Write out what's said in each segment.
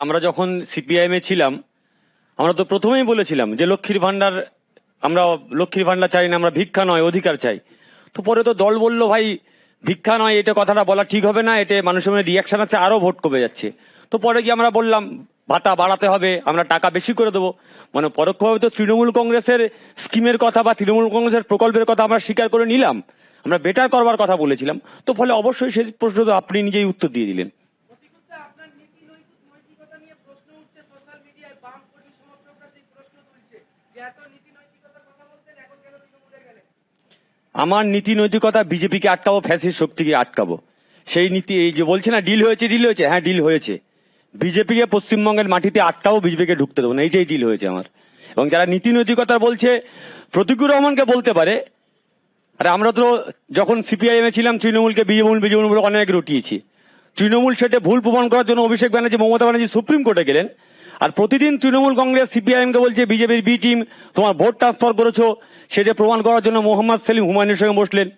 আমরা যখন সিপিআইএম এ ছিলাম, আমরা তো প্রথমেই বলেছিলাম যে লক্ষ্মীর ভান্ডার, আমরা লক্ষ্মীর ভান্ডার চাই না, আমরা ভিক্ষা নয় অধিকার চাই। তো পরে তো দল বলল ভাই ভিক্ষা নয়, এটা কথাটা বলা ঠিক হবে না, এতে মানুষের মধ্যে রিয়াকশন আছে, আরো ভোট কমে যাচ্ছে। তো পরে গিয়ে আমরা বললাম ভাতা বাড়াতে হবে, আমরা টাকা বেশি করে দেবো। মানে পরোক্ষভাবে তো তৃণমূল কংগ্রেসের স্কিমের কথা বা তৃণমূল কংগ্রেসের প্রকল্পের কথা আমরা স্বীকার করে নিলাম, আমরা বেটার করবার কথা বলেছিলাম। তো ফলে অবশ্যই সেই প্রশ্ন তো আপনি নিজেই উত্তর দিয়ে দিলেন। আমার নীতি নৈতিকতা বিজেপিকে আটকাবো, ফ্যাসিস্ট শক্তিকে আটকাবো, সেই নীতি। এই যে বলছে না ডিল হয়েছে, ডিল হয়েছে, হ্যাঁ ডিল হয়েছে। বিজেপিকে পশ্চিমবঙ্গের মাটিতে আটকাবো, বিজেপিকে ঢুকতে দেবো না, এইটাই ডিল হয়েছে আমার। এবং যারা নীতি নৈতিকতা বলছে প্রতিকুর রহমানকে বলতে পারে, আরে আমরা তো যখন সিপিআইএম এ ছিলাম তৃণমূলকে বিজেমূল বিজেমূল বলে অনেক রটিয়েছি। তৃণমূল সেটা ভুল প্রমাণ করার জন্য অভিষেক ব্যানার্জি মমতা ব্যানার্জি সুপ্রিম কোর্টে গেলেন। আর প্রতিদিন তৃণমূল কংগ্রেস সিপিআইএম কে বলছে বিজেপির বি টিম তোমার ভোট ট্রান্সফার করেছো, সেটা প্রমাণ করার জন্য মোহাম্মদ সেলিম হুমায়ুনের সঙ্গে বসলেন।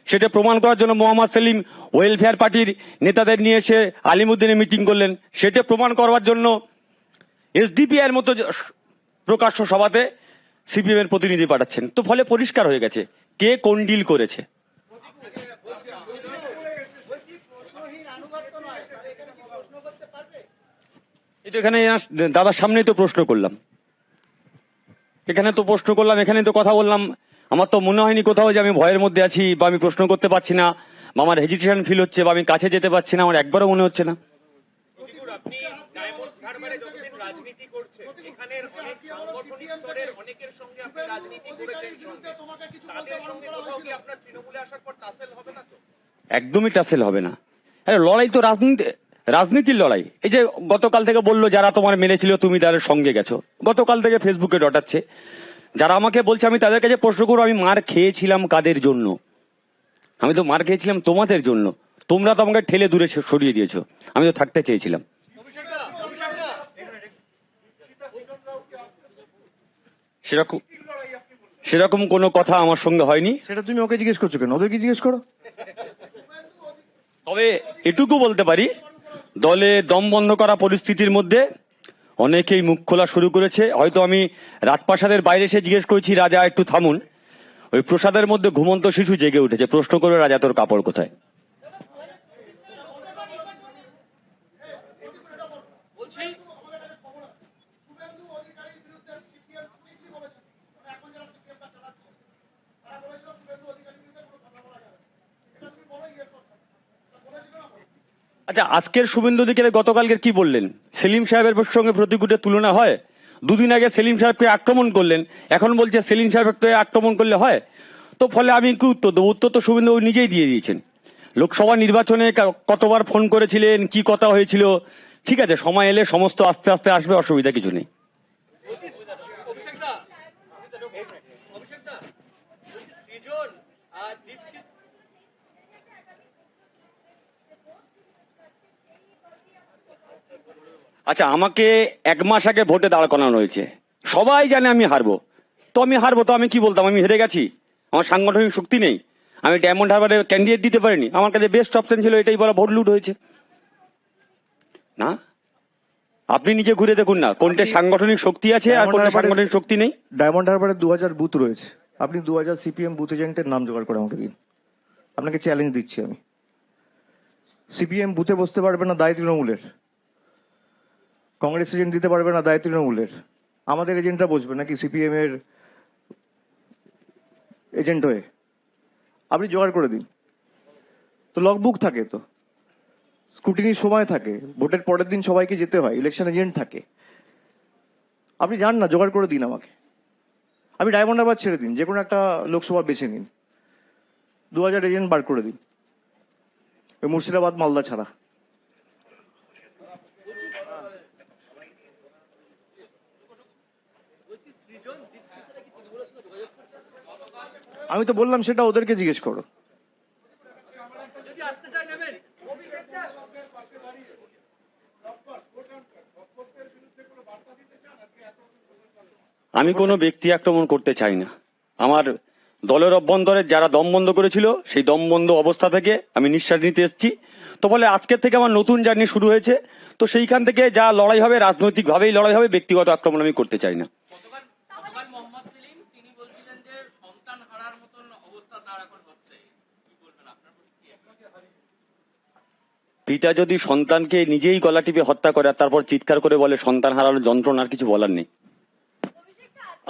সেটা প্রমাণ করার জন্য মোহাম্মদ সেলিম ওয়েলফেয়ার পার্টির নেতাদের নিয়ে এসে আলিমুদ্দিনে মিটিং করলেন। সেটা প্রমাণ করার জন্য এসডিপিআই এর মতো প্রকাশ্য সভাতে সিপিএম এর প্রতিনিধি পাঠাচ্ছেন। তো ফলে পরিষ্কার হয়ে গেছে কে কোন ডিল করেছে। এই তো এখানে দাদার সামনেই তো প্রশ্ন করলাম, এখানে তো প্রশ্ন করলাম, এখানে তো কথা বললাম। আমার তো মনে হয়নি কোথাও যে আমি ভয়ের মধ্যে আছি বা আমি প্রশ্ন করতে পারছি না বা আমার হেজিটেশন ফিল হচ্ছে বা আমি কাছে যেতে পারছি না, আমার একবারও মনে হচ্ছে না। একদমই টাসেল হবে না। আরে লড়াই তো রাজনীতির লড়াই। এই যে গতকাল থেকে বললো যারা তোমার মেরেছিল তুমি তাদের সঙ্গে গেছো, গতকাল থেকে ফেসবুকে ডটাচ্ছে। যারা আমাকে বলছে আমি তাদের কাছে প্রশ্ন করবো আমি মার খেয়েছিলাম কাদের জন্য? আমি তো মার খেয়েছিলাম তোমাদের জন্য, তোমরা তো আমাকে ঠেলে দূরে সরিয়ে দিয়েছো, আমি তো থাকতে চেয়েছিলাম। সেরকম সেরকম কোনো কথা আমার সঙ্গে হয়নি। সেটা তুমি ওকে জিজ্ঞেস করছো কেন? ওদেরকে জিজ্ঞেস করো। তবে এটুকু বলতে পারি, দলে দম বন্ধ করা পরিস্থিতির মধ্যে অনেকেই মুখ খোলা শুরু করেছে। হয়তো আমি রাজপ্রাসাদের বাইরে এসে জিজ্ঞেস করেছি রাজা একটু থামুন, ওই প্রসাদের মধ্যে ঘুমন্ত শিশু জেগে উঠেছে, প্রশ্ন করবে রাজা তোর কাপড় কোথায়। আচ্ছা, আজকের শুভেন্দু অধিকারী গতকালকের কি বললেন? সেলিম সাহেবের সঙ্গে প্রতিকূটের তুলনা হয়? দুদিন আগে সেলিম সাহেবকে আক্রমণ করলেন, এখন বলছে সেলিম সাহেবকে আক্রমণ করলে হয়? তো ফলে আমি কি উত্তর দেবো? উত্তর তো শুভেন্দু নিজেই দিয়ে দিয়েছেন। লোকসভা নির্বাচনে কতবার ফোন করেছিলেন, কি কথা হয়েছিল, ঠিক আছে, সময় এলে সমস্ত আস্তে আস্তে আসবে, অসুবিধা কিছু নেই। আচ্ছা, আমাকে 1 মাস আগে ভোটে দাঁড় করানো হয়েছে, সবাই জানে আমি হারবো। তো আমি হারবো, তো আমি কি বলতাম আমি হেরে গেছি? আমার সাংগঠনিক শক্তি নেই, আমি ডায়মন্ড হারবারে ক্যান্ডিডেট দিতে পারিনি, আমার কাছে বেস্ট অপশন ছিল এটাই বলা ভোট লুট হয়েছে না? আপনি নিজে ঘুরে দেখুন না কোনটা সাংগঠনিক শক্তি আছে আর কোনটা সাংগঠনিক শক্তি নেই। ডায়মন্ড হারবারে 2000 বুথ রয়েছে, আপনি 2000 সিপিএম বুথ এজেন্টের নাম জোগাড় করে আমাকে দিন। আপনাকে চ্যালেঞ্জ দিচ্ছি আমি। সিপিএম বুথে বসতে পারবে না, দায় তৃণমূলের। কংগ্রেস এজেন্ট দিতে পারবে না, দায় তৃণমূলের। আমাদের এজেন্টরা বসবে নাকি সিপিএম এর এজেন্ট হয়ে? আপনি জোগাড় করে দিন। তো লগবুক থাকে, তো স্ক্রুটিনির সময় থাকে, ভোটের পরের দিন সবাইকে যেতে হয়, ইলেকশন এজেন্ট থাকে। আপনি যান না, জোগাড় করে দিন আমাকে। আমি ডায়মন্ড হারবার ছেড়ে দিন, যে কোনো একটা লোকসভা বেছে নিন, 2000 এজেন্ট বার করে দিন, ওই মুর্শিদাবাদ মালদা ছাড়া। আমি তো বললাম সেটা ওদেরকে জিজ্ঞেস করো। আমি কোনো ব্যক্তি আক্রমণ করতে চাই না। আমার দলের অভ্যন্তরে যারা দম বন্ধ করেছিল সেই দম বন্ধ অবস্থা থেকে আমি নিঃশ্বাস নিতে এসেছি। তো বলে আজকের থেকে আমার নতুন জার্নি শুরু হয়েছে, তো সেইখান থেকে যা লড়াই হবে রাজনৈতিক ভাবেই লড়াই হবে, ব্যক্তিগত আক্রমণ আমি করতে চাই না। গতকাল মোহাম্মদ সেলিম তিনি বলছিলেন যে সন্তান হারার মতন অবস্থা তার এখন হচ্ছে, কি বলবেন আপনার প্রতিক্রিয়া? পিতা যদি সন্তানকে নিজেই গলা টিপে হত্যা করে আর তারপর চিৎকার করে বলে সন্তান হারানোর যন্ত্রণার কিছু বলার নেই।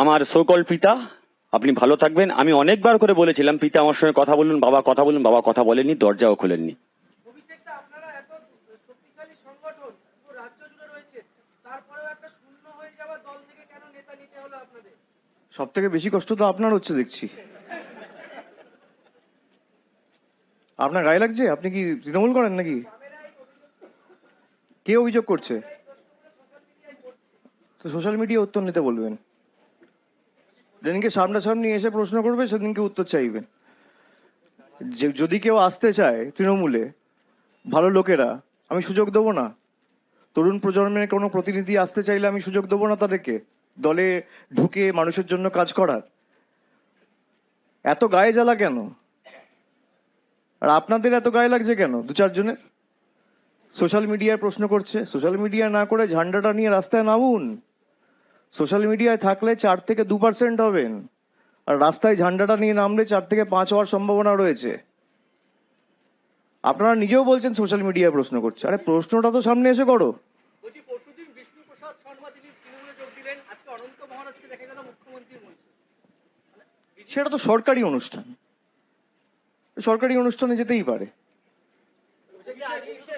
আমার সোকল পিতা, আপনি ভালো থাকবেন। আমি অনেকবার করে বলেছিলাম পিতা আমার সঙ্গে কথা বলুন, বাবা কথা বলুন, বাবা কথা বলেননি, দরজাও খোলেননি। অভিষেকটা আপনারা এত শক্তিশালী সংগঠন পুরো রাজ্য জুড়ে রয়েছে, তারপরেও একটা শূন্য হয়ে যাওয়া দল থেকে কেন নেতা নিতে হলো আপনাদের? সব থেকে বেশি কষ্ট তো আপনার হচ্ছে দেখছি। আপনার গায়ে লাগছে? আপনি কি তৃণমূল করেন নাকি? কে অভিযোগ করছে? তো সোশ্যাল মিডিয়া উত্তর নিতে বলবেন। যেদিনকে সামনাসামনি এসে প্রশ্ন করবে সেদিনকে উত্তর চাইবেন। যদি কেউ আসতে চায় তৃণমূলে ভালো লোকেরা, আমি সুযোগ দেবো না? তরুণ প্রজন্মের কোনো প্রতিনিধি আসতে চাইলে আমি সুযোগ দেবো না তাদেরকে দলে ঢুকে মানুষের জন্য কাজ করার? এত গায়ে জ্বালা কেন? আর আপনাদের এত গায়ে লাগছে কেন দু চারজনের? সোশ্যাল মিডিয়ায় প্রশ্ন করছে, সোশ্যাল মিডিয়া না করে ঝান্ডাটা নিয়ে রাস্তায় নামুন। সোশ্যাল মিডিয়ায় থাকলে 4 থেকে 2% হবেন, আর রাস্তায় ঝান্ডাটা নিয়ে নামলে 4 থেকে 5 হওয়ার সম্ভাবনা রয়েছে। আপনারা নিজেও বলছেন সোশ্যাল মিডিয়ায় প্রশ্ন করছে, আরে প্রশ্নটা তো সামনে এসে করো। বলছি পরশুদিন বিষ্ণু প্রসাদ শর্মা তিনি তৃণমূলে যোগ দিলেন, আজকে অনন্ত মহারাজকে দেখা গেল মুখ্যমন্ত্রীর মঞ্চে। সেটা তো সরকারি অনুষ্ঠান, সরকারি অনুষ্ঠানে যেতেই পারে।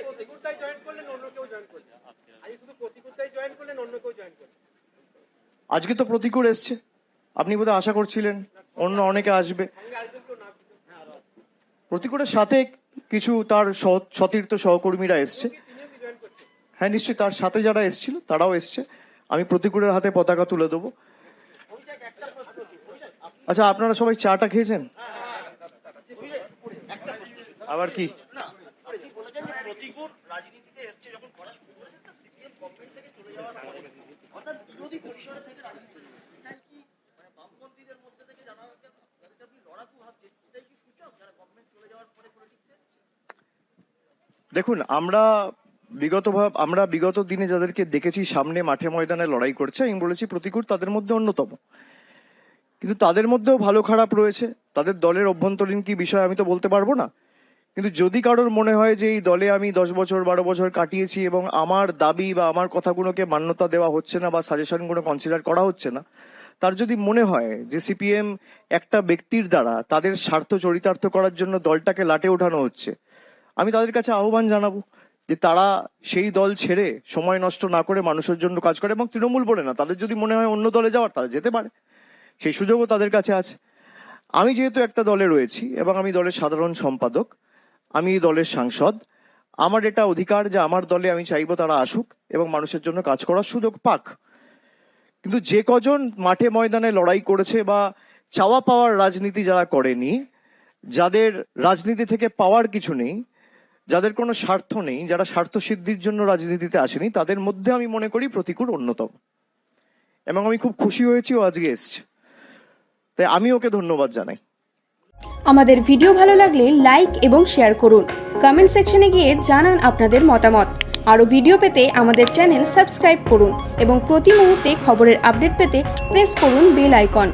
প্রতিকূলতায় জয়েন করলেন, অন্য কেউ জয়েন করলেন। আজ শুধু প্রতিকূলতায় জয়েন করলেন, অন্য কেউ জয়েন করলেন। আজকে তো প্রতিকূল এসছে, আপনি বোধহয় আশা করছিলেন অন্য অনেকে আসবে। প্রতিকূলের সাথে কিছু তার সতীর্থ সহকর্মীরা এসছে। হ্যাঁ নিশ্চয়ই, তার সাথে যারা এসছিল তারাও এসছে। আমি প্রতিকূলের হাতে পতাকা তুলে দেবো। আচ্ছা, আপনারা সবাই চাটা খেয়েছেন? আবার কি? দেখুন, আমরা বিগত দিনে যাদেরকে দেখেছি সামনে মাঠে ময়দানে লড়াই করছে, আমি বলেছি প্রতিকূল তাদের মধ্যে অন্যতম। কিন্তু তাদের মধ্যেও ভালো খারাপ রয়েছে। তাদের দলের অভ্যন্তরীণ কি বিষয় আমি তো বলতে পারবো না। কিন্তু যদি কারোর মনে হয় যে এই দলে আমি 10 বছর 12 বছর কাটিয়েছি এবং আমার দাবি বা আমার কথাগুলোকে মান্যতা দেওয়া হচ্ছে না বা সাজেশনগুলো কনসিডার করা হচ্ছে না, তার যদি মনে হয় যে সিপিএম একটা ব্যক্তির দ্বারা তাদের স্বার্থ চরিতার্থ করার জন্য দলটাকে লাটে ওঠানো হচ্ছে, আমি তাদের কাছে আহ্বান জানাবো যে তারা সেই দল ছেড়ে সময় নষ্ট না করে মানুষের জন্য কাজ করে। এবং তৃণমূল বলে না, তাদের যদি মনে হয় অন্য দলে যাওয়ার, তারা যেতে পারে, সেই সুযোগও তাদের কাছে আছে। আমি যেহেতু একটা দলে রয়েছি এবং আমি দলের সাধারণ সম্পাদক, আমি এই দলের সাংসদ, আমার এটা অধিকার যে আমার দলে আমি চাইবো তারা আসুক এবং মানুষের জন্য কাজ করার সুযোগ পাক। কিন্তু যে কজন মাঠে ময়দানে লড়াই করেছে বা চাওয়া পাওয়ার রাজনীতি যারা করেনি, যাদের রাজনীতি থেকে পাওয়ার কিছু নেই, যাদের কোনো স্বার্থ নেই, যারা স্বার্থ সিদ্ধির জন্য রাজনীতিতে আসেনি, তাদের মধ্যে আমি মনে করি প্রতিকূল অন্যতম। এবং আমি খুব খুশি হয়েছি ও আজকে এসছে, তাই আমি ওকে ধন্যবাদ জানাই। আমাদের ভিডিও ভালো লাগলে লাইক এবং শেয়ার করুন। কমেন্ট সেকশনে গিয়ে জানান আপনাদের মতামত। আরও ভিডিও পেতে আমাদের চ্যানেল সাবস্ক্রাইব করুন এবং প্রতি মুহূর্তে খবরের আপডেট পেতে প্রেস করুন বেল আইকন।